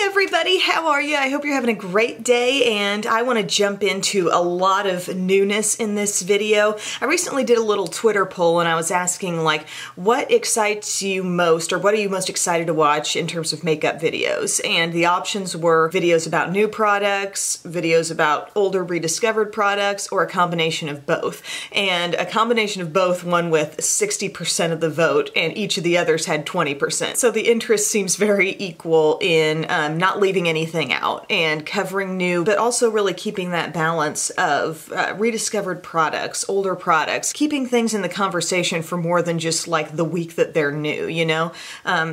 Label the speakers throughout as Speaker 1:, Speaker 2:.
Speaker 1: everybody, how are you? I hope you're having a great day, and I want to jump into a lot of newness in this video. I recently did a little Twitter poll and I was asking like, what excites you most, or what are you most excited to watch in terms of makeup videos? And the options were videos about new products, videos about older rediscovered products, or a combination of both. And a combination of both won with 60% of the vote, and each of the others had 20%. So the interest seems very equal in not leaving anything out and covering new, but also really keeping that balance of rediscovered products, older products, keeping things in the conversation for more than just like the week that they're new, you know?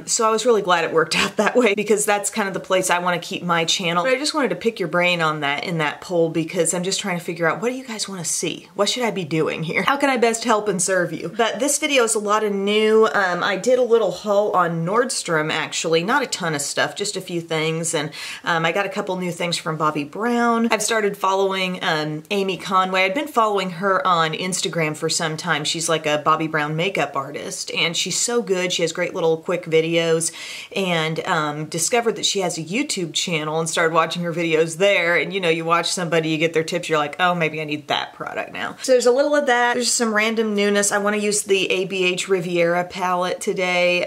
Speaker 1: So I was really glad it worked out that way, because that's kind of the place I want to keep my channel. But I just wanted to pick your brain on that in that poll, because I'm just trying to figure out, what do you guys want to see? What should I be doing here? How can I best help and serve you? But this video is a lot of new. I did a little haul on Nordstrom, actually. Not a ton of stuff, just a few things. And I got a couple new things from Bobbi Brown. I've started following Amy Conway. I'd been following her on Instagram for some time. She's like a Bobbi Brown makeup artist, and she's so good. She has great little quick videos, and discovered that she has a YouTube channel and started watching her videos there. And you know, you watch somebody, you get their tips, you're like, oh, maybe I need that product now. So there's a little of that. There's some random newness. I want to use the Abh Riviera palette today.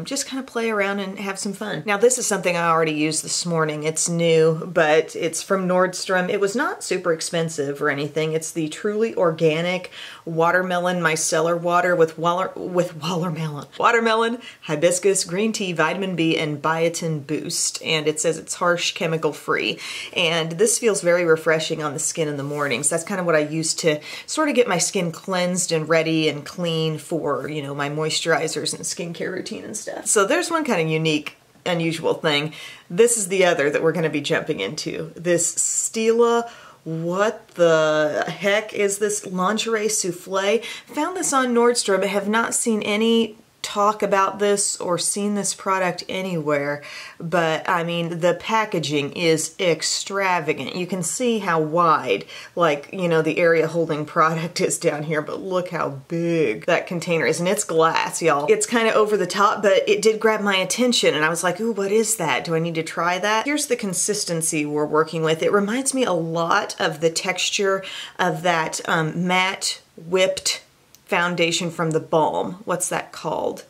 Speaker 1: Just kind of play around and have some fun. Now this is something I already used this morning. It's new, but it's from Nordstrom. It was not super expensive or anything. It's the Truly Organic Watermelon Micellar Water with watermelon, hibiscus, green tea, vitamin B, and biotin boost. And it says it's harsh, chemical free. And this feels very refreshing on the skin in the mornings. That's kind of what I use to sort of get my skin cleansed and ready and clean for, you know, my moisturizers and skincare routine and stuff. So there's one kind of unique, unusual thing. This is the other that we're going to be jumping into. This Stila, what the heck is this? Lingerie Souffle. Found this on Nordstrom. I have not seen any talk about this or seen this product anywhere, but I mean, the packaging is extravagant. You can see how wide, like, you know, the area holding product is down here, but look how big that container is. And it's glass, y'all. It's kind of over the top, but it did grab my attention, and I was like, ooh, what is that? Do I need to try that? Here's the consistency we're working with. It reminds me a lot of the texture of that matte whipped foundation from the Balm. What's that called?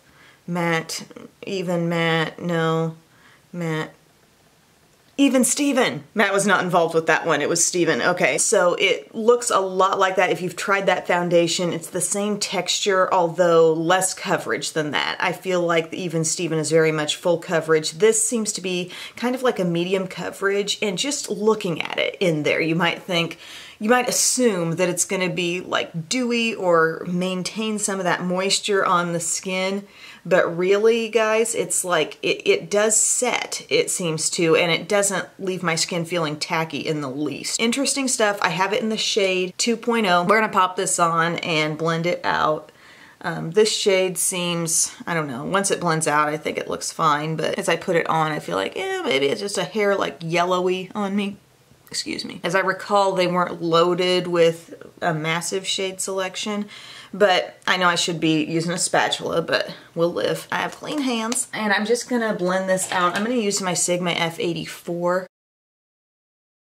Speaker 1: Matte, even matte, no, matte. Even Steven. Matt was not involved with that one. It was Steven. Okay, so it looks a lot like that. If you've tried that foundation, it's the same texture, although less coverage than that. I feel like the Even Steven is very much full coverage. This seems to be kind of like a medium coverage, and just looking at it in there, you might think, you might assume that it's going to be like dewy or maintain some of that moisture on the skin. But really, guys, it's like, it does set, it seems to, and it doesn't leave my skin feeling tacky in the least. Interesting stuff. I have it in the shade 2.0. We're gonna pop this on and blend it out. This shade seems, I don't know, once it blends out, I think it looks fine, but as I put it on, I feel like, yeah, maybe it's just a hair like yellowy on me. Excuse me. As I recall, they weren't loaded with a massive shade selection, but I know I should be using a spatula, but we'll live. I have clean hands, and I'm just gonna blend this out. I'm gonna use my Sigma F84.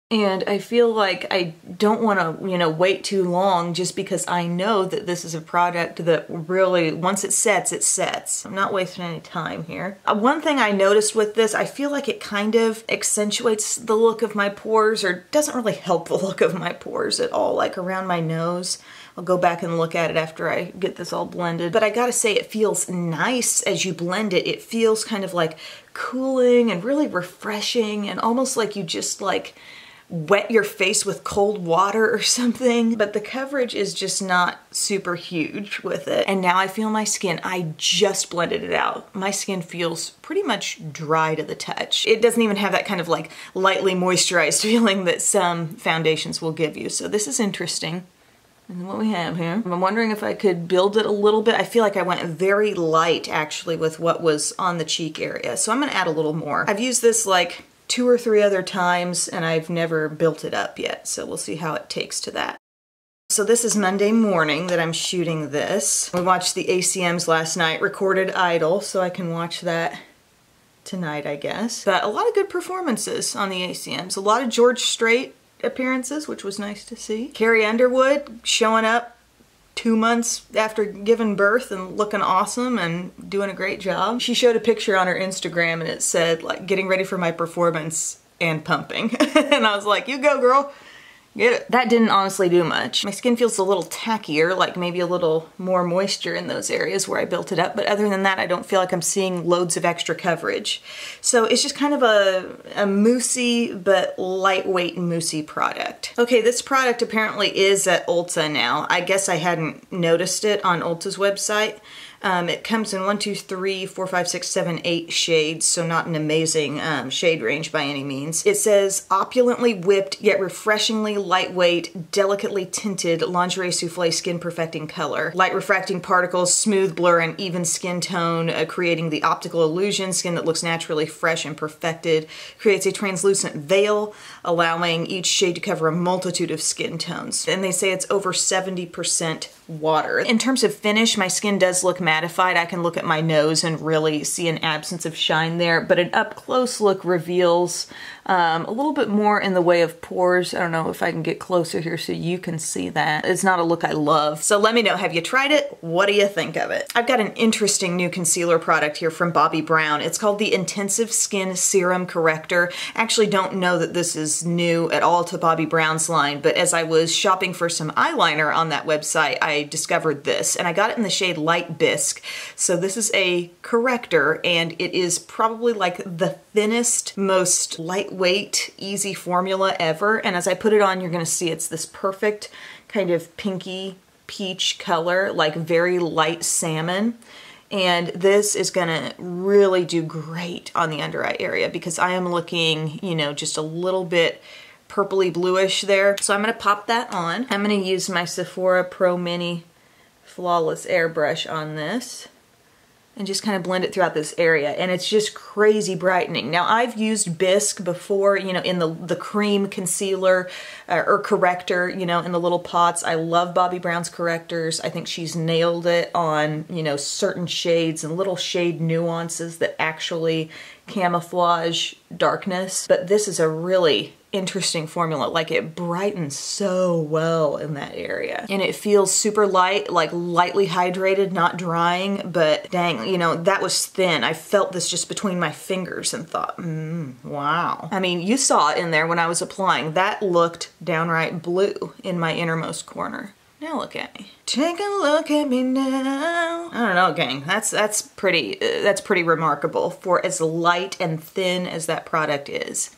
Speaker 1: And I feel like I don't want to, you know, wait too long, just because I know that this is a product that really, once it sets, it sets. I'm not wasting any time here. One thing I noticed with this, I feel like it kind of accentuates the look of my pores, or doesn't really help the look of my pores at all, like around my nose. I'll go back and look at it after I get this all blended. But I gotta say, it feels nice as you blend it. It feels kind of like cooling and really refreshing, and almost like you just like wet your face with cold water or something. But the coverage is just not super huge with it. And now I feel my skin, I just blended it out. My skin feels pretty much dry to the touch. It doesn't even have that kind of like lightly moisturized feeling that some foundations will give you. So this is interesting. And what we have here. I'm wondering if I could build it a little bit. I feel like I went very light actually with what was on the cheek area. So I'm gonna add a little more. I've used this like 2 or 3 other times, and I've never built it up yet, so we'll see how it takes to that. So this is Monday morning that I'm shooting this. We watched the ACMs last night, recorded idle, so I can watch that tonight, I guess. But a lot of good performances on the ACMs. A lot of George Strait appearances, which was nice to see. Carrie Underwood showing up 2 months after giving birth and looking awesome and doing a great job. She showed a picture on her Instagram and it said, like, getting ready for my performance and pumping. And I was like, you go, girl. Get it. That didn't honestly do much. My skin feels a little tackier, like maybe a little more moisture in those areas where I built it up, but other than that, I don't feel like I'm seeing loads of extra coverage. So it's just kind of a moussey but lightweight moussey product. Okay, this product apparently is at Ulta now. I guess I hadn't noticed it on Ulta's website. It comes in 1, 2, 3, 4, 5, 6, 7, 8 shades, so not an amazing shade range by any means. It says opulently whipped yet refreshingly lightweight, delicately tinted lingerie souffle skin perfecting color. Light refracting particles, smooth blur, and even skin tone, creating the optical illusion. Skin that looks naturally fresh and perfected. Creates a translucent veil, allowing each shade to cover a multitude of skin tones. And they say it's over 70% water. In terms of finish, my skin does look mattified. I can look at my nose and really see an absence of shine there, but an up-close look reveals a little bit more in the way of pores. I don't know if I can get closer here so you can see that. It's not a look I love. So let me know, have you tried it? What do you think of it? I've got an interesting new concealer product here from Bobbi Brown. It's called the Intensive Skin Serum Corrector. I actually don't know that this is new at all to Bobbi Brown's line, but as I was shopping for some eyeliner on that website, I discovered this, and I got it in the shade Light Bisque. So this is a corrector, and it is probably like the thinnest, most lightweight, easy formula ever. And as I put it on, you're gonna see it's this perfect kind of pinky peach color, like very light salmon. And this is gonna really do great on the under eye area because I am looking, you know, just a little bit purpley bluish there. So I'm gonna pop that on. I'm gonna use my Sephora Pro Mini Flawless Airbrush on this and just kind of blend it throughout this area, and it's just crazy brightening. Now I've used Bisque before, you know, in the cream concealer or corrector, you know, in the little pots. I love Bobbi Brown's correctors. I think she's nailed it on, you know, certain shades and little shade nuances that actually camouflage darkness. But this is a really interesting formula. Like, it brightens so well in that area. And it feels super light, like lightly hydrated, not drying, but dang, you know, that was thin. I felt this just between my fingers and thought, wow. I mean, you saw it in there when I was applying. That looked downright blue in my innermost corner. Now look at me. Take a look at me now. I don't know, gang. That's pretty remarkable for as light and thin as that product is.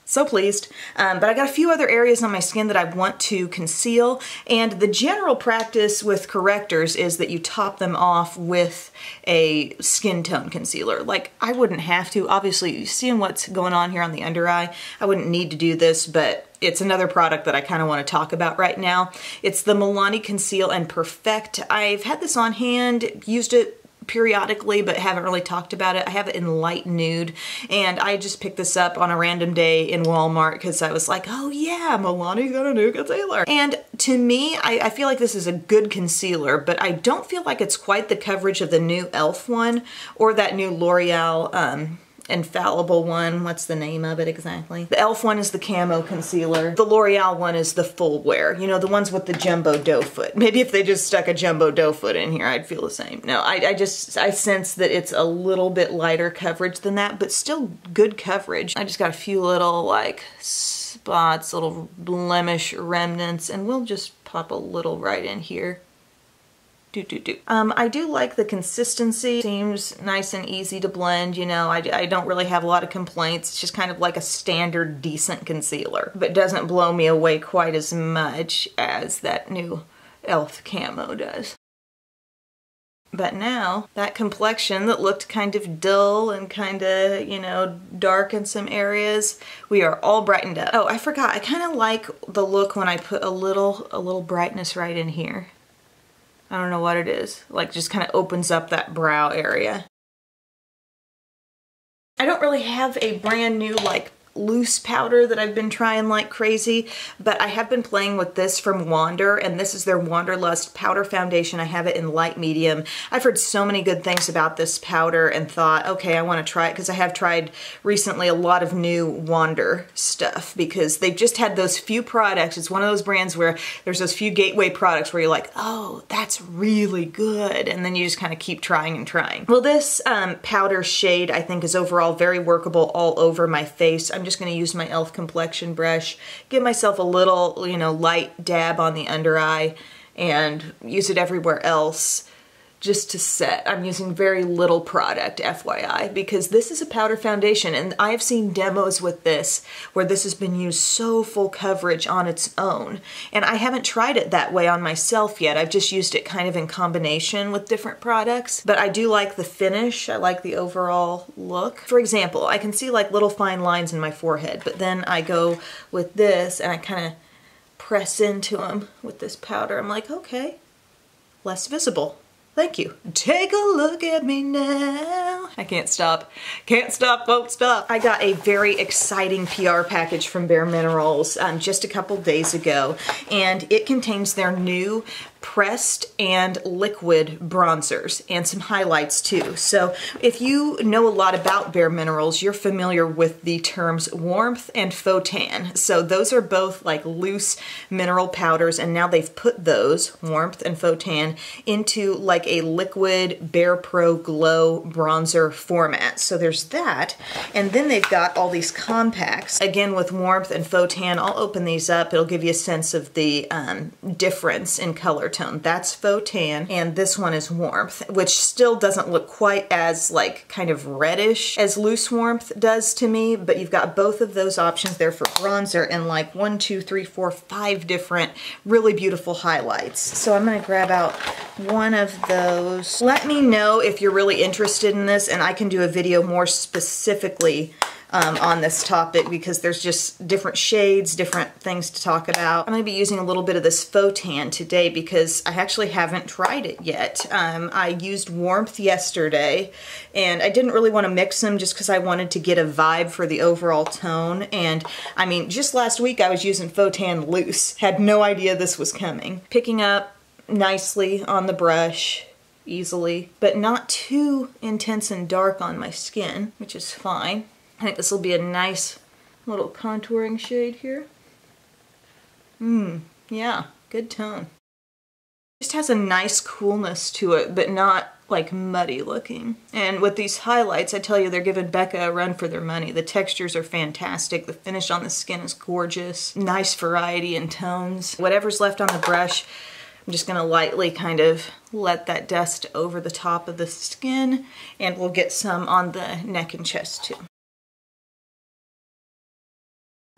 Speaker 1: So pleased. But I got a few other areas on my skin that I want to conceal, and the general practice with correctors is that you top them off with a skin tone concealer. Like, I wouldn't have to. Obviously, seeing what's going on here on the under eye, I wouldn't need to do this, but it's another product that I kind of want to talk about right now. It's the Milani Conceal and Perfect. I've had this on hand, used it periodically, but haven't really talked about it. I have it in light nude, and I just picked this up on a random day in Walmart because I was like, oh yeah, Milani's got a new concealer. And to me, I feel like this is a good concealer, but I don't feel like it's quite the coverage of the new e.l.f. one or that new L'Oreal Infallible one. What's the name of it exactly? The e.l.f. one is the camo concealer. The L'Oreal one is the full wear. You know, the ones with the jumbo doe foot. Maybe if they just stuck a jumbo doe foot in here, I'd feel the same. No, I sense that it's a little bit lighter coverage than that, but still good coverage. I just got a few little like spots, little blemish remnants, and we'll just pop a little right in here. I do like the consistency. Seems nice and easy to blend, you know. I don't really have a lot of complaints. It's just kind of like a standard decent concealer, but doesn't blow me away quite as much as that new e.l.f. camo does. But now, that complexion that looked kind of dull and kind of, you know, dark in some areas, we are all brightened up. Oh, I forgot. I kind of like the look when I put a little brightness right in here. I don't know what it is. Like, just kind of opens up that brow area. I don't really have a brand new, like, loose powder that I've been trying like crazy, but I have been playing with this from Wander, and this is their Wanderlust powder foundation. I have it in light medium. I've heard so many good things about this powder and thought, okay, I want to try it, because I have tried recently a lot of new Wander stuff, because they've just had those few products. It's one of those brands where there's those few gateway products where you're like, oh, that's really good, and then you just kind of keep trying and trying. Well, this powder shade I think is overall very workable all over my face. I'm just going to use my e.l.f. complexion brush, give myself a little, you know, light dab on the under eye, and use it everywhere else just to set. I'm using very little product, FYI, because this is a powder foundation, and I've seen demos with this where this has been used so full coverage on its own, and I haven't tried it that way on myself yet. I've just used it kind of in combination with different products, but I do like the finish. I like the overall look. For example, I can see like little fine lines in my forehead, but then I go with this and I kind of press into them with this powder. I'm like, okay, less visible. Thank you. Take a look at me now. I can't stop. Can't stop, won't stop. I got a very exciting PR package from Bareminerals just a couple days ago, and it contains their new pressed and liquid bronzers and some highlights too. So if you know a lot about Bareminerals, you're familiar with the terms warmth and faux tan. So those are both like loose mineral powders, and now they've put those, warmth and faux tan, into like a liquid Bare Pro Glow bronzer format. So there's that, and then they've got all these compacts, again with warmth and faux tan. I'll open these up. It'll give you a sense of the difference in color tone. That's faux tan, and this one is warmth, which still doesn't look quite as like kind of reddish as loose warmth does to me, but you've got both of those options there for bronzer and like 1, 2, 3, 4, 5 different really beautiful highlights. So I'm gonna grab out one of those. Let me know if you're really interested in this, and I can do a video more specifically on this topic, because there's just different shades, different things to talk about. I'm going to be using a little bit of this faux tan today because I actually haven't tried it yet. I used warmth yesterday, and I didn't really want to mix them just because I wanted to get a vibe for the overall tone. And I mean, just last week I was using faux tan loose. Had no idea this was coming. Picking up nicely on the brush, easily, but not too intense and dark on my skin, which is fine. I think this will be a nice little contouring shade here. Yeah, good tone. Just has a nice coolness to it, but not like muddy looking. And with these highlights, I tell you, they're giving Becca a run for their money. The textures are fantastic. The finish on the skin is gorgeous. Nice variety in tones. Whatever's left on the brush, I'm just gonna lightly kind of let that dust over the top of the skin, and we'll get some on the neck and chest too.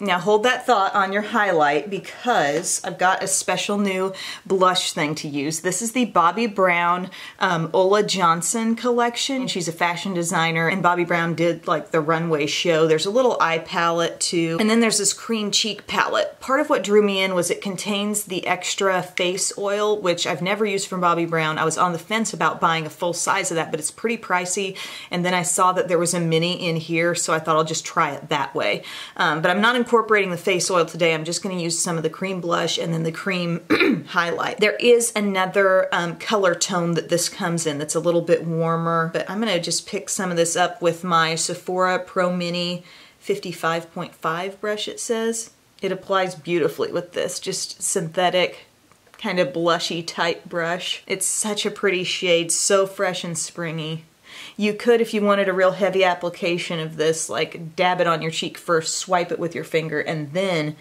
Speaker 1: Now hold that thought on your highlight, because I've got a special new blush thing to use. This is the Bobbi Brown Ola Johnson collection. She's a fashion designer, and Bobbi Brown did like the runway show. There's a little eye palette too, and then there's this cream cheek palette. Part of what drew me in was it contains the extra face oil, which I've never used from Bobbi Brown. I was on the fence about buying a full size of that, but it's pretty pricey, and then I saw that there was a mini in here, so I thought I'll just try it that way. But I'm not incorporating the face oil today. I'm just going to use some of the cream blush and then the cream highlight. There is another color tone that this comes in that's a little bit warmer, but I'm going to just pick some of this up with my Sephora Pro Mini 55.5 brush, it says. It applies beautifully with this, just synthetic, kind of blushy type brush. It's such a pretty shade, so fresh and springy. You could, if you wanted a real heavy application of this, like dab it on your cheek first, swipe it with your finger, and then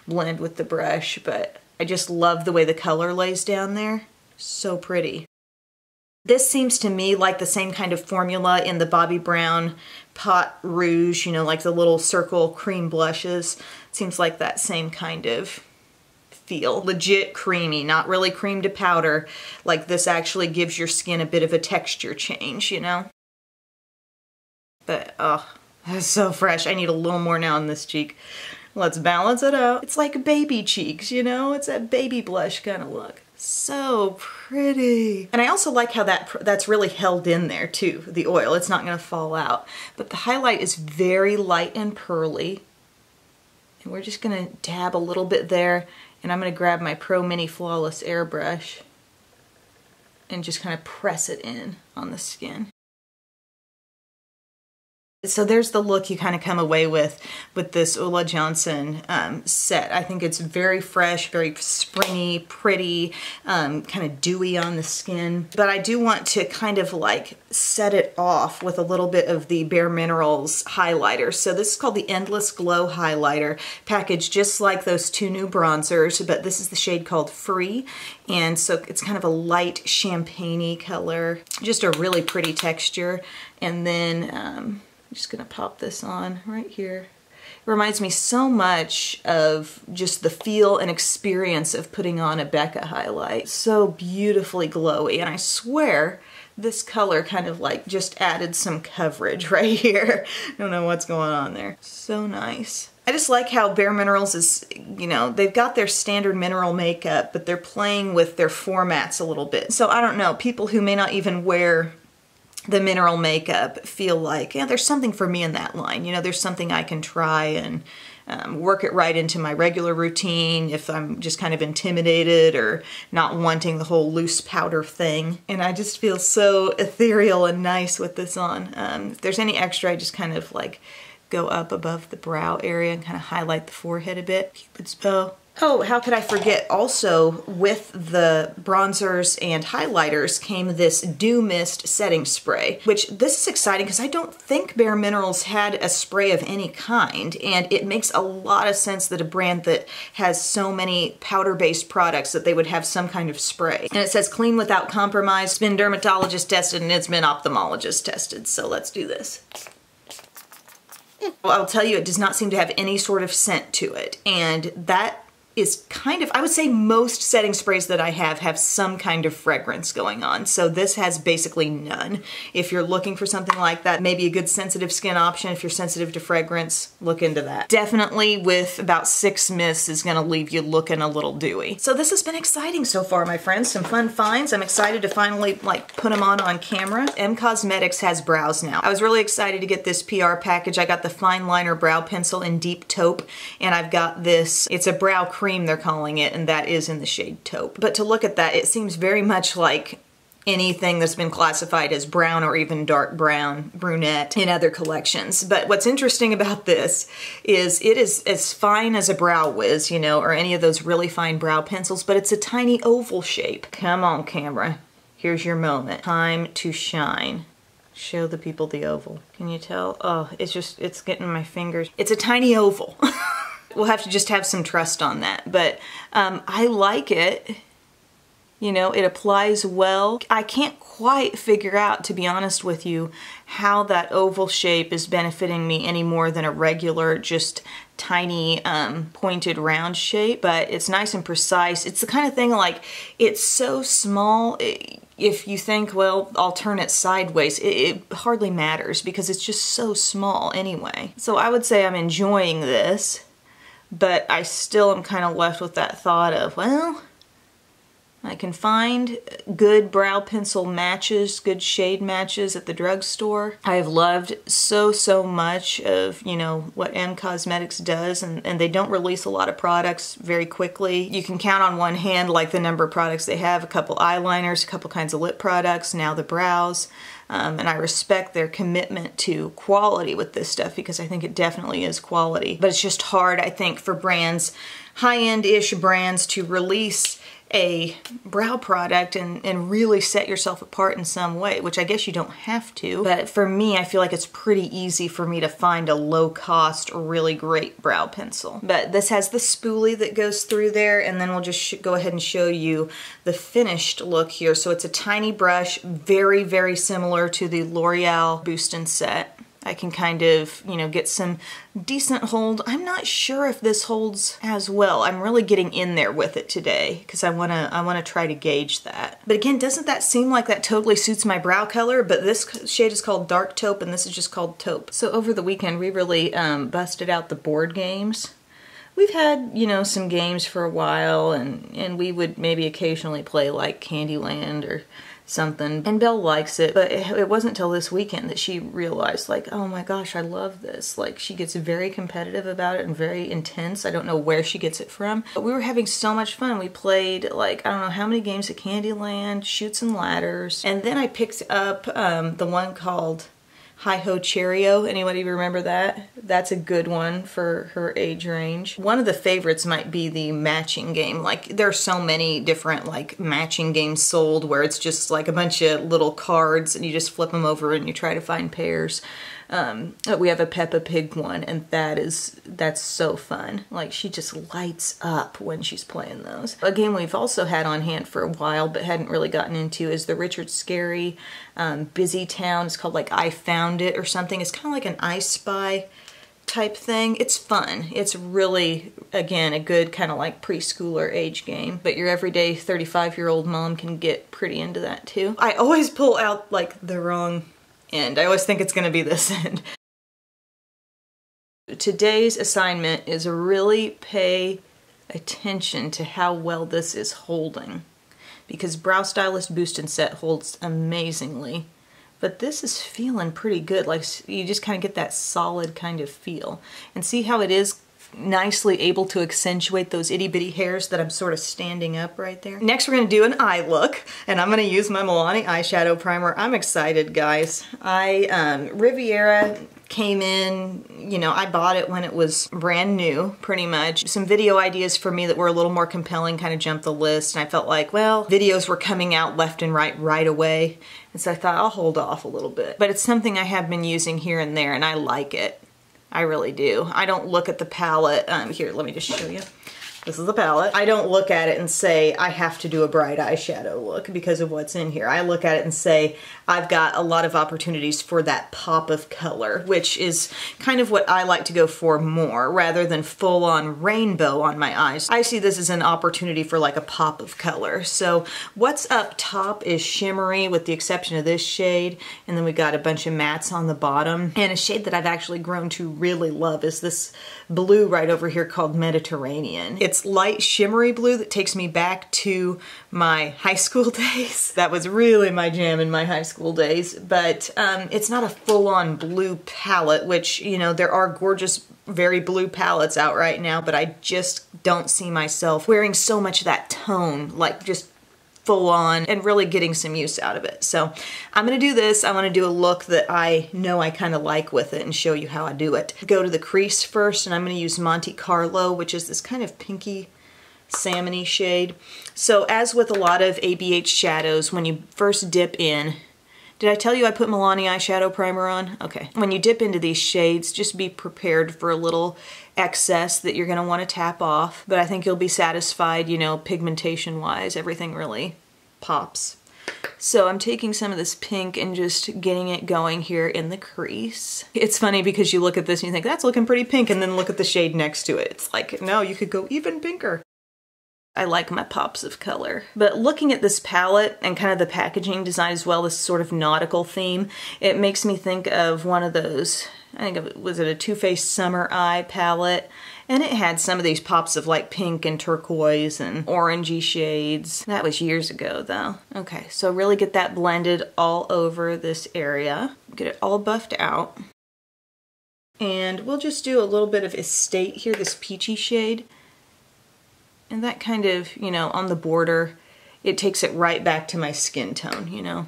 Speaker 1: blend with the brush. But I just love the way the color lays down there. So pretty. This seems to me like the same kind of formula in the Bobbi Brown Pot Rouge, you know, like the little circle cream blushes. It seems like that same kind of feel. Legit creamy, not really cream to powder. Like this actually gives your skin a bit of a texture change, you know? But, oh, that's so fresh. I need a little more now on this cheek. Let's balance it out. It's like baby cheeks, you know? It's that baby blush kind of look. So pretty. And I also like how that's really held in there too, the oil. It's not gonna fall out. But the highlight is very light and pearly. And we're just gonna dab a little bit there, and I'm gonna grab my Pro Mini Flawless airbrush and just kind of press it in on the skin. So there's the look you kind of come away with this Ulla Johnson set. I think it's very fresh, very springy, pretty, kind of dewy on the skin. But I do want to kind of like set it off with a little bit of the Bareminerals highlighter. So this is called the Endless Glow Highlighter, packaged just like those two new bronzers, but this is the shade called Free. And so it's kind of a light champagne-y color, just a really pretty texture. And then I'm just gonna pop this on right here. It reminds me so much of just the feel and experience of putting on a Becca highlight. So beautifully glowy, and I swear this color kind of like just added some coverage right here. I don't know what's going on there. So nice. I just like how Bareminerals is, you know, they've got their standard mineral makeup, but they're playing with their formats a little bit. So I don't know, people who may not even wear the mineral makeup feel like, yeah, there's something for me in that line. You know, there's something I can try and work it right into my regular routine if I'm just kind of intimidated or not wanting the whole loose powder thing. And I just feel so ethereal and nice with this on. If there's any extra, I just kind of like go up above the brow area and kind of highlight the forehead a bit. Cupid's bow. Oh, how could I forget? Also, with the bronzers and highlighters came this Dew Mist setting spray, which this is exciting because I don't think Bareminerals had a spray of any kind, and it makes a lot of sense that a brand that has so many powder-based products that they would have some kind of spray. And it says clean without compromise, it's been dermatologist tested, and it's been ophthalmologist tested, so let's do this. Well, I'll tell you, it does not seem to have any sort of scent to it, and that is kind of, I would say most setting sprays that I have some kind of fragrance going on. So this has basically none. If you're looking for something like that, maybe a good sensitive skin option. If you're sensitive to fragrance, look into that. Definitely with about 6 mists is gonna leave you looking a little dewy. So this has been exciting so far, my friends. Some fun finds. I'm excited to finally like put them on camera. M Cosmetics has brows now. I was really excited to get this PR package. I got the fine liner brow pencil in Deep Taupe, and I've got this, it's a brow cream they're calling it, and that is in the shade Taupe. But to look at that, it seems very much like anything that's been classified as brown or even dark brown, brunette in other collections. But what's interesting about this is it is as fine as a Brow Wiz, you know, or any of those really fine brow pencils, but it's a tiny oval shape. Come on, camera. Here's your moment. Time to shine. Show the people the oval. Can you tell? Oh, it's getting in my fingers. It's a tiny oval. We'll have to just have some trust on that, but I like it. You know, it applies well. I can't quite figure out, to be honest with you, how that oval shape is benefiting me any more than a regular, just tiny, pointed round shape, but it's nice and precise. It's the kind of thing like, it's so small, if you think, well, I'll turn it sideways, it hardly matters because it's just so small anyway. So I would say I'm enjoying this. But I still am kind of left with that thought of, well, I can find good brow pencil matches, good shade matches at the drugstore. I have loved so much of, you know, what M Cosmetics does, and they don't release a lot of products very quickly. You can count on one hand like the number of products they have, a couple eyeliners, a couple kinds of lip products, now the brows. And I respect their commitment to quality with this stuff because I think it definitely is quality. But it's just hard, I think, for brands, high-end-ish brands, to release a brow product and really set yourself apart in some way, which I guess you don't have to. But for me, I feel like it's pretty easy for me to find a low-cost, really great brow pencil. But this has the spoolie that goes through there, and then we'll just go ahead and show you the finished look here. So it's a tiny brush, very similar to the L'Oreal Boost and Set. I can kind of, you know, get some decent hold. I'm not sure if this holds as well. I'm really getting in there with it today because I wanna try to gauge that. But again, doesn't that seem like that totally suits my brow color? But this shade is called Dark Taupe and this is just called Taupe. So over the weekend, we really busted out the board games. We've had, you know, some games for a while and we would maybe occasionally play like Candyland or something. And Belle likes it, but it wasn't till this weekend that she realized, like, oh my gosh, I love this. Like, she gets very competitive about it and very intense. I don't know where she gets it from, but we were having so much fun. We played, like, I don't know how many games of Candyland, Chutes and Ladders, and then I picked up the one called Hi-Ho Cheerio. Anybody remember that? That's a good one for her age range. One of the favorites might be the matching game. Like, there are so many different like matching games sold where it's just like a bunch of little cards and you just flip them over and you try to find pairs. We have a Peppa Pig one, and that's so fun. Like, she just lights up when she's playing those. A game we've also had on hand for a while but hadn't really gotten into is the Richard Scarry Busy Town. It's called like I Found It or something. It's kind of like an I Spy type thing. It's fun. It's really, again, a good kind of like preschooler age game, but your everyday 35-year-old mom can get pretty into that too. I always pull out like the wrong end. I always think it's going to be this end. Today's assignment is really pay attention to how well this is holding, because Brow Stylist Boost and Set holds amazingly, but this is feeling pretty good. Like, you just kind of get that solid kind of feel, and see how it is nicely able to accentuate those itty bitty hairs that I'm sort of standing up right there. Next we're going to do an eye look, and I'm going to use my Milani eyeshadow primer. I'm excited, guys. Riviera came in, you know, I bought it when it was brand new, pretty much. Some video ideas for me that were a little more compelling kind of jumped the list, and I felt like, well, videos were coming out left and right away, and so I thought I'll hold off a little bit. But it's something I have been using here and there, and I like it. I really do. I don't look at the palette. Here, let me just show you. This is the palette. I don't look at it and say, I have to do a bright eyeshadow look because of what's in here. I look at it and say, I've got a lot of opportunities for that pop of color, which is kind of what I like to go for more, rather than full-on rainbow on my eyes. I see this as an opportunity for like a pop of color. So what's up top is shimmery with the exception of this shade, and then we got a bunch of mattes on the bottom. And a shade that I've actually grown to really love is this blue right over here called Mediterranean. It's light shimmery blue that takes me back to my high school days. That was really my jam in my high school days, but it's not a full-on blue palette, which, you know, there are gorgeous, very blue palettes out right now, but I just don't see myself wearing so much of that tone, like just full on, and really getting some use out of it. So I'm gonna do this. I wanna do a look that I know I kinda like with it and show you how I do it. Go to the crease first, and I'm gonna use Monte Carlo, which is this kind of pinky salmony shade. So as with a lot of ABH shadows, when you first dip in, did I tell you I put Milani eyeshadow primer on? Okay. When you dip into these shades, just be prepared for a little excess that you're gonna wanna tap off, but I think you'll be satisfied, you know, pigmentation-wise. Everything really pops. So I'm taking some of this pink and just getting it going here in the crease. It's funny because you look at this and you think, that's looking pretty pink, and then look at the shade next to it. It's like, no, you could go even pinker. I like my pops of color. But looking at this palette and kind of the packaging design as well, this sort of nautical theme, it makes me think of one of those, I think, was it a Too Faced Summer Eye palette? And it had some of these pops of like pink and turquoise and orangey shades. That was years ago though. Okay, so really get that blended all over this area. Get it all buffed out. And we'll just do a little bit of Estate here, this peachy shade. And that kind of, you know, on the border, it takes it right back to my skin tone, you know.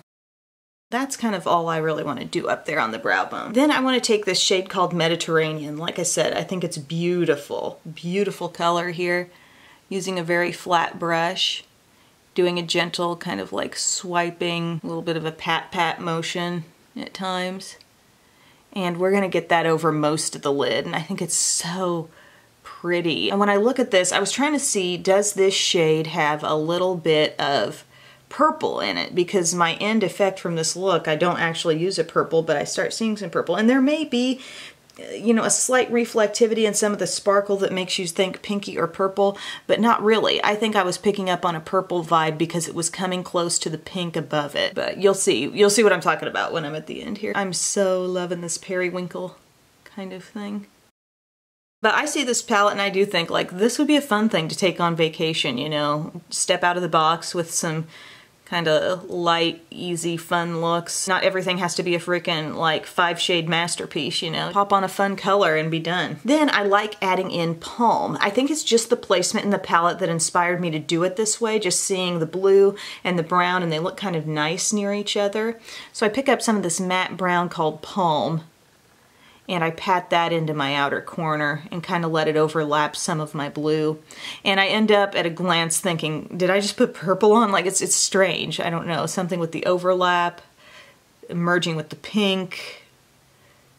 Speaker 1: That's kind of all I really want to do up there on the brow bone. Then I want to take this shade called Mediterranean. Like I said, I think it's beautiful, beautiful color here. Using a very flat brush, doing a gentle kind of like swiping, a little bit of a pat-pat motion at times. And we're going to get that over most of the lid, and I think it's so pretty. And when I look at this, I was trying to see, does this shade have a little bit of purple in it? Because my end effect from this look, I don't actually use a purple, but I start seeing some purple. And there may be, you know, a slight reflectivity in some of the sparkle that makes you think pinky or purple, but not really. I think I was picking up on a purple vibe because it was coming close to the pink above it. But you'll see what I'm talking about when I'm at the end here. I'm so loving this periwinkle kind of thing. But I see this palette and I do think, like, this would be a fun thing to take on vacation, you know? Step out of the box with some kind of light, easy, fun looks. Not everything has to be a freaking like 5-shade masterpiece, you know. Pop on a fun color and be done. Then I like adding in Palm. I think it's just the placement in the palette that inspired me to do it this way, just seeing the blue and the brown, and they look kind of nice near each other. So I pick up some of this matte brown called Palm, and I pat that into my outer corner and kind of let it overlap some of my blue. And I end up at a glance thinking, did I just put purple on? Like it's strange, I don't know, something with the overlap, merging with the pink.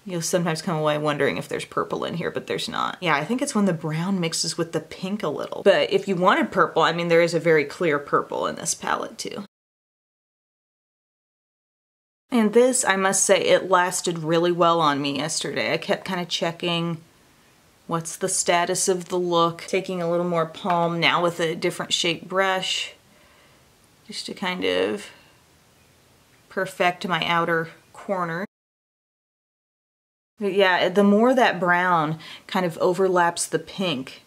Speaker 1: You'll sometimes come away wondering if there's purple in here, but there's not. Yeah, I think it's when the brown mixes with the pink a little. But if you wanted purple, I mean, there is a very clear purple in this palette too. And this, I must say, it lasted really well on me yesterday. I kept kind of checking what's the status of the look. Taking a little more Palm now with a different shaped brush, just to kind of perfect my outer corner. But yeah, the more that brown kind of overlaps the pink,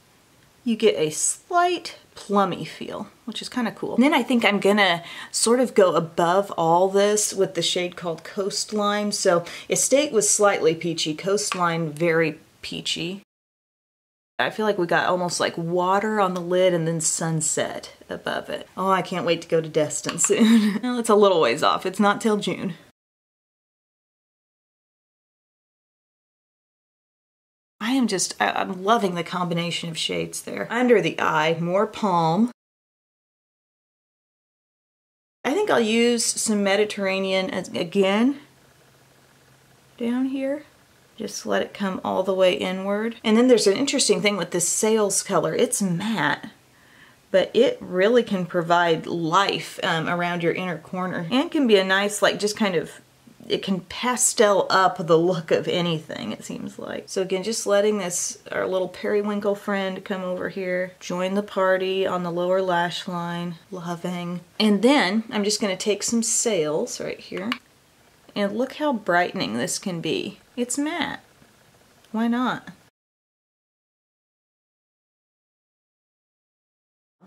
Speaker 1: you get a slight plummy feel, which is kind of cool. And then I think I'm gonna sort of go above all this with the shade called Coastline. So Estate was slightly peachy, Coastline very peachy. I feel like we got almost like water on the lid and then sunset above it. Oh, I can't wait to go to Destin soon. Well, it's a little ways off. It's not till June. I'm loving the combination of shades there. Under the eye, more Palm. I think I'll use some Mediterranean again down here. Just let it come all the way inward. And then there's an interesting thing with this Sales color. It's matte, but it really can provide life around your inner corner. And can be a nice, like, just kind of, it can pastel up the look of anything, it seems like. So again, just letting this, our little periwinkle friend, come over here, join the party on the lower lash line, loving. And then I'm just gonna take some Sales right here, and look how brightening this can be. It's matte, why not?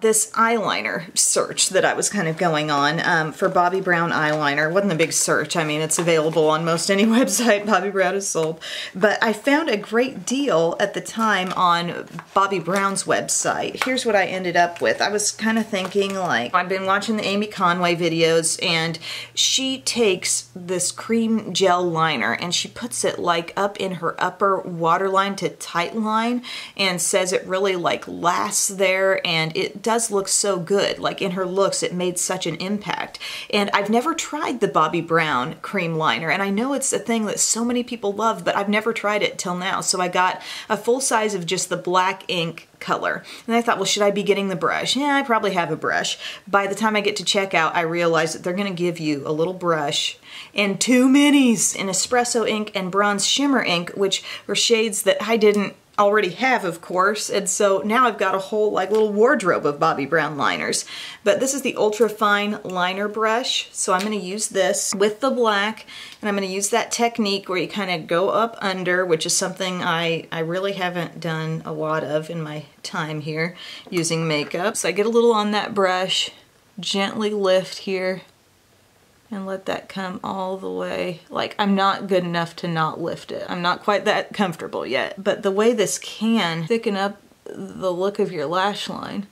Speaker 1: This eyeliner search that I was kind of going on for Bobbi Brown eyeliner wasn't a big search. I mean, it's available on most any website Bobbi Brown is sold. But I found a great deal at the time on Bobbi Brown's website. Here's what I ended up with. I was kind of thinking, like, I've been watching the Amy Conway videos, and she takes this cream gel liner and she puts it like up in her upper waterline to tight line, and says it really like lasts there, and it does look so good. Like in her looks, it made such an impact. And I've never tried the Bobbi Brown cream liner, and I know it's a thing that so many people love, but I've never tried it till now. So I got a full size of just the black ink color. And I thought, well, should I be getting the brush? Yeah, I probably have a brush. By the time I get to checkout, I realize that they're gonna give you a little brush and 2 minis in espresso ink and bronze shimmer ink, which were shades that I didn't already have, of course, and so now I've got a whole like little wardrobe of Bobbi Brown liners. But this is the ultra fine liner brush, so I'm going to use this with the black, and I'm going to use that technique where you kind of go up under, which is something I really haven't done a lot of in my time here using makeup. So I get a little on that brush, gently lift here, and let that come all the way. Like, I'm not good enough to not lift it. I'm not quite that comfortable yet. But the way this can thicken up the look of your lash line,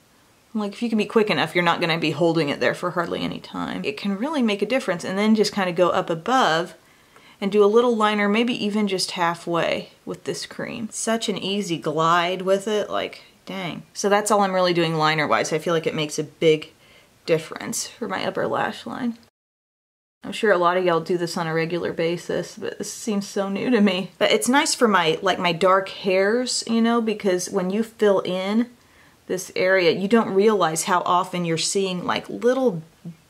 Speaker 1: like if you can be quick enough, you're not gonna be holding it there for hardly any time. It can really make a difference. And then just kind of go up above and do a little liner, maybe even just halfway with this cream. Such an easy glide with it, like, dang. So that's all I'm really doing liner-wise. I feel like it makes a big difference for my upper lash line. I'm sure a lot of y'all do this on a regular basis, but this seems so new to me. But it's nice for my, like, my dark hairs, you know, because when you fill in this area, you don't realize how often you're seeing like little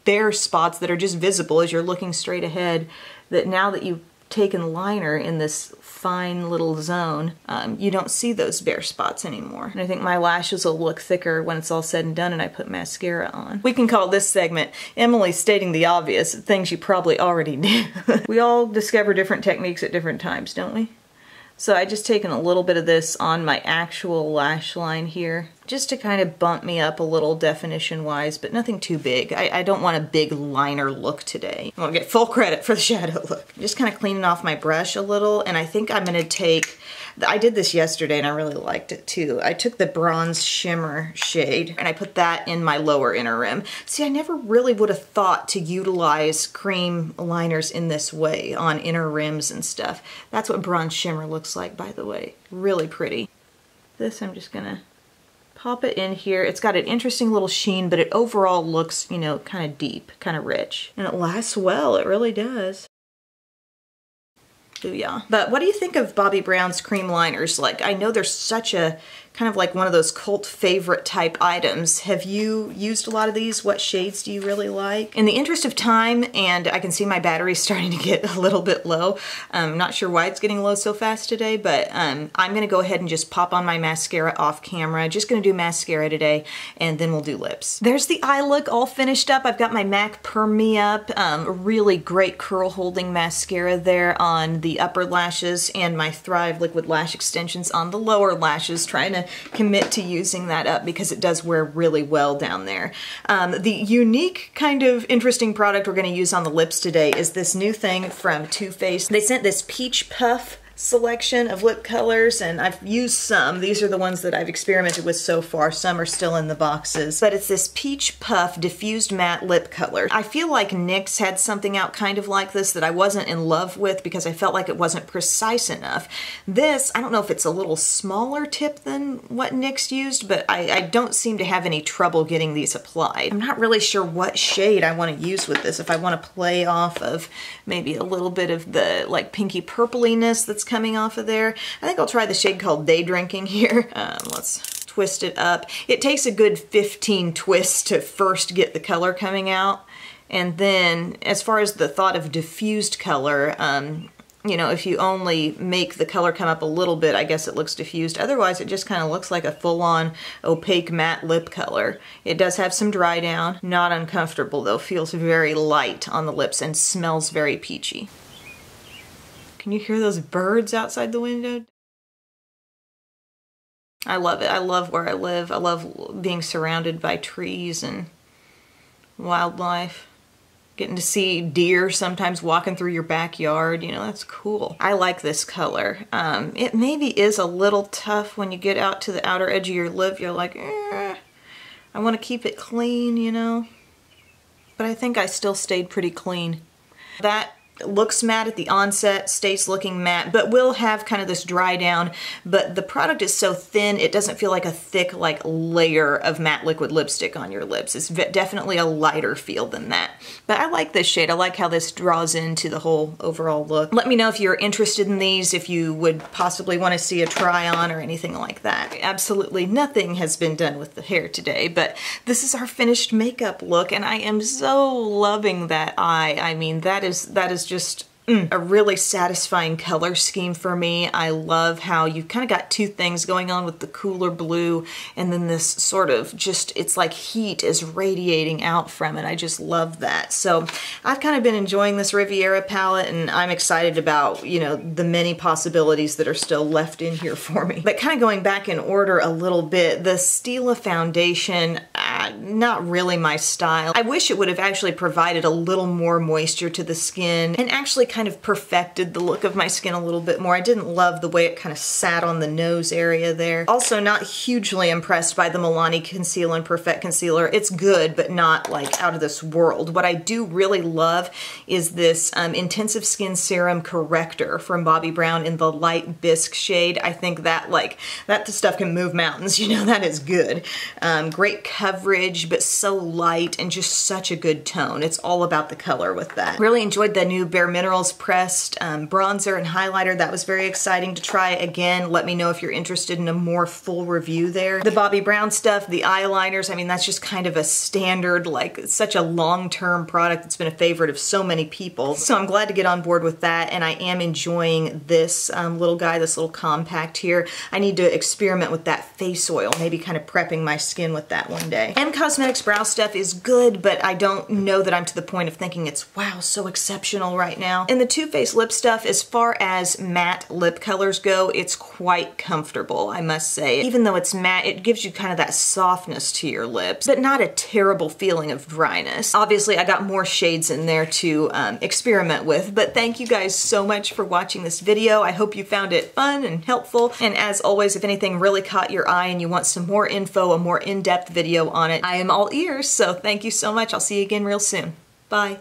Speaker 1: bare spots that are just visible as you're looking straight ahead, that now that you've taken liner in this fine little zone, you don't see those bare spots anymore. And I think my lashes will look thicker when it's all said and done and I put mascara on. We can call this segment Emily stating the obvious, things you probably already knew. We all discover different techniques at different times, don't we? So I just taken a little bit of this on my actual lash line here. just to kind of bump me up a little definition-wise, but nothing too big. I don't want a big liner look today. I want to get full credit for the shadow look. Just kind of cleaning off my brush a little, and I think I'm going to take, I did this yesterday and I really liked it too. I took the Bronze Shimmer shade and I put that in my lower inner rim. See, I never really would have thought to utilize cream liners in this way on inner rims and stuff. That's what Bronze Shimmer looks like, by the way. Really pretty. This I'm just gonna pop it in here. It's got an interesting little sheen, but it overall looks, you know, kind of deep, kind of rich. And it lasts well, it really does. Booyah. But what do you think of Bobbi Brown's cream liners? Like, I know they're such a kind of like one of those cult favorite type items. Have you used a lot of these? What shades do you really like? In the interest of time, and I can see my battery's starting to get a little bit low. I'm not sure why it's getting low so fast today, but I'm gonna go ahead and just pop on my mascara off camera. Just gonna do mascara today, and then we'll do lips. There's the eye look all finished up. I've got my MAC Perm Me Up, really great curl holding mascara there on the upper lashes, and my Thrive liquid lash extensions on the lower lashes, trying to commit to using that up because it does wear really well down there. The unique kind of interesting product we're going to use on the lips today is this new thing from Too Faced. They sent this Peach Puff selection of lip colors, and I've used some. These are the ones that I've experimented with so far. Some are still in the boxes, but it's this Peach Puff diffused matte lip color. I feel like NYX had something out kind of like this that I wasn't in love with because I felt like it wasn't precise enough. This, I don't know if it's a little smaller tip than what NYX used, but I don't seem to have any trouble getting these applied. I'm not really sure what shade I want to use with this. If I want to play off of maybe a little bit of the like pinky purpliness that's coming off of there. I think I'll try the shade called Day Drinking here. Let's twist it up. It takes a good 15 twists to first get the color coming out. And then as far as the thought of diffused color, you know, if you only make the color come up a little bit, I guess it looks diffused. Otherwise, it just kind of looks like a full-on opaque matte lip color. It does have some dry down. Not uncomfortable though. Feels very light on the lips and smells very peachy. Can you hear those birds outside the window? I love it. I love where I live. I love being surrounded by trees and wildlife. Getting to see deer sometimes walking through your backyard, you know, that's cool. I like this color. It maybe is a little tough when you get out to the outer edge of your lip. You're like, I want to keep it clean, you know? But I think I still stayed pretty clean. That looks matte at the onset, stays looking matte, but will have kind of this dry down. But the product is so thin, it doesn't feel like a thick like layer of matte liquid lipstick on your lips. It's definitely a lighter feel than that. But I like this shade. I like how this draws into the whole overall look. Let me know if you're interested in these, if you would possibly want to see a try on or anything like that. Absolutely nothing has been done with the hair today, but this is our finished makeup look, and I am so loving that eye. I mean, that is just a really satisfying color scheme for me. I love how you've kind of got two things going on with the cooler blue and then this sort of just, it's like heat is radiating out from it. I just love that. So I've kind of been enjoying this Riviera palette, and I'm excited about, you know, the many possibilities that are still left in here for me. But kind of going back in order a little bit, the Stila foundation, not really my style. I wish it would have actually provided a little more moisture to the skin and actually kind of perfected the look of my skin a little bit more. I didn't love the way it kind of sat on the nose area there. Also not hugely impressed by the Milani Conceal and Perfect Concealer. It's good, but not like out of this world. What I do really love is this Intensive Skin Serum Corrector from Bobbi Brown in the light bisque shade. I think that that stuff can move mountains, you know, that is good. Great coverage, but so light and just such a good tone. It's all about the color with that. Really enjoyed the new Bareminerals pressed bronzer and highlighter. That was very exciting to try again. Let me know if you're interested in a more full review there. The Bobbi Brown stuff, the eyeliners, I mean, that's just kind of a standard, like such a long-term product. It's been a favorite of so many people. So I'm glad to get on board with that, and I am enjoying this little guy, this little compact here. I need to experiment with that face oil, maybe kind of prepping my skin with that one day. M Cosmetics brow stuff is good, but I don't know that I'm to the point of thinking it's, wow, so exceptional right now. And the Too Faced lip stuff, as far as matte lip colors go, it's quite comfortable, I must say. Even though it's matte, it gives you kind of that softness to your lips, but not a terrible feeling of dryness. Obviously, I got more shades in there to experiment with, but thank you guys so much for watching this video. I hope you found it fun and helpful, and as always, if anything really caught your eye and you want some more info, a more in-depth video on it, I am all ears, so thank you so much. I'll see you again real soon. Bye.